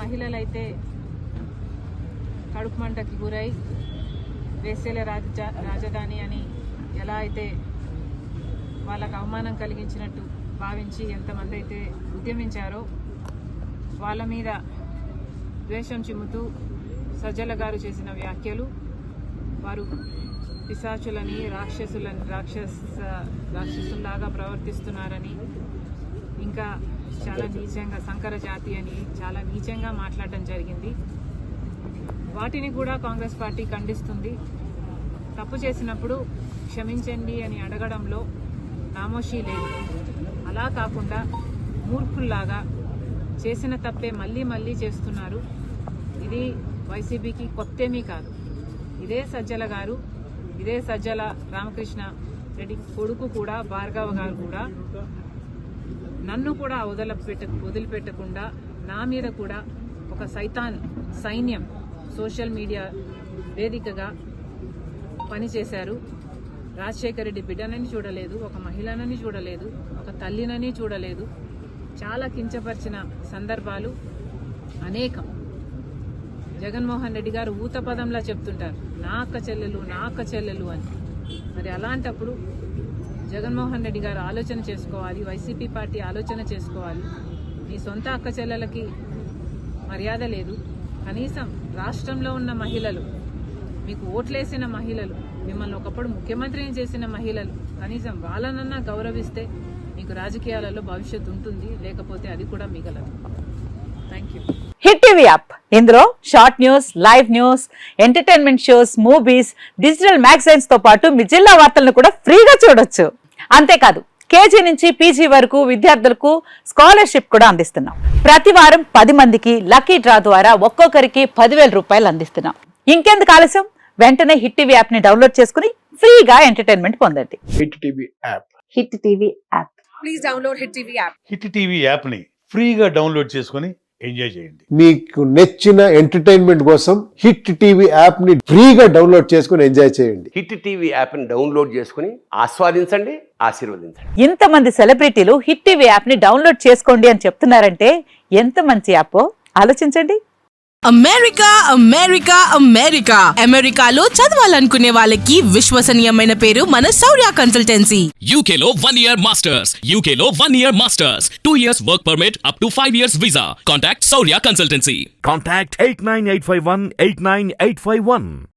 మహిళలైతే కడుపు మంటకి గురై వేసేల రాజధాని అని ఎలా అయితే వాళ్ళకు అవమానం కలిగించినట్టు భావించి ఎంతమంది అయితే ఉద్యమించారో వాళ్ళ మీద ద్వేషం చిమ్ముతూ సజ్జల గారు చేసిన వ్యాఖ్యలు వారు పిశాచులని రాక్షసుల్లాగా ప్రవర్తిస్తున్నారని ఇంకా చాలా నీచంగా సంకర జాతి అని చాలా నీచంగా మాట్లాడడం జరిగింది. వాటిని కూడా కాంగ్రెస్ పార్టీ ఖండిస్తుంది. తప్పు చేసినప్పుడు క్షమించండి అని అడగడంలో నామోషీ లేదు. అలా కాకుండా మూర్ఖుల్లాగా చేసిన తప్పే మళ్ళీ మళ్ళీ చేస్తున్నారు. ఇది వైసీపీకి కొత్తేమీ కాదు. ఇదే సజ్జల గారు, ఇదే సజ్జల రామకృష్ణ రెడ్డి కొడుకు కూడా భార్గవ గారు కూడా నన్ను కూడా వదిలిపెట్టకుండా నా మీద కూడా ఒక సైన్యం సోషల్ మీడియా వేదికగా పనిచేశారు. రాజశేఖర రెడ్డి బిడ్డనని చూడలేదు, ఒక మహిళనని చూడలేదు, ఒక తల్లినని చూడలేదు. చాలా కించపరిచిన సందర్భాలు అనేకం. జగన్మోహన్ రెడ్డి గారు ఊత పదంలా చెప్తుంటారు, నా అక్క చెల్లెలు అని. మరి అలాంటప్పుడు జగన్మోహన్ రెడ్డి గారు ఆలోచన చేసుకోవాలి, వైసీపీ పార్టీ ఆలోచన చేసుకోవాలి. మీ సొంత అక్క చెల్లెలకి మర్యాద లేదు. కనీసం రాష్ట్రంలో ఉన్న మహిళలు, మీకు ఓట్లేసిన మహిళలు, మిమ్మల్ని ఒకప్పుడు ముఖ్యమంత్రిని చేసిన మహిళలు, కనీసం వాళ్ళనన్నా గౌరవిస్తే మీకు రాజకీయాలలో భవిష్యత్తు ఉంటుంది, లేకపోతే అది కూడా మిగలదు. Thank you. Hit TV app, ఇందులో short news, live news, entertainment shows, movies, digital magazines తో పాటు మీ జిల్లా వార్తలను కూడా ఫ్రీగా చూడొచ్చు. అంతేకాదు కేజీ నుంచి పీజీ వరకు విద్యార్థులకు స్కాలర్షిప్ కూడా అందిస్తున్నాం. ప్రతి వారం 10 మందికి లక్కీ డ్రా ద్వారా ఒక్కొక్కరికి 10,000 రూపాయలు అందిస్తున్నాం. ఇంకెందుకు ఆలస్యం, వెంటనే హిట్ టీవీ యాప్ ని డౌన్లోడ్ చేసుకుని ఫ్రీగా ఎంటర్టైన్మెంట్ పొందండి. Hit TV app. Hit TV app. Please download hit TV app. Hit TV app ని ఫ్రీగా డౌన్లోడ్ చేసుకుని ఎంజాయ్ చేయండి. మీకు నచ్చిన ఎంటర్టైన్మెంట్ కోసం హిట్ టీవీ యాప్ ని ఫ్రీగా డౌన్లోడ్ చేసుకుని ఎంజాయ్ చేయండి. హిట్ టీవీ యాప్ ని డౌన్లోడ్ చేసుకుని ఆస్వాదించండి, ఆశీర్వదించండి. ఇంతమంది సెలబ్రిటీలు హిట్ టీవీ యాప్ ని డౌన్లోడ్ చేసుకోండి అని చెప్తున్నారంటే ఎంత మంచి యాప్ ఆలోచించండి. అమెరికా అమెరికాలో చదవాలనుకునే వాళ్ళకి విశ్వసనీయమైన పేరు మన శౌర్య కన్సల్టెన్సీ. UK లో 1 year masters, UK లో 1 year masters, 2 years work permit up to 5 years visa. Contact Saurya Consultancy. Contact 89851 89851.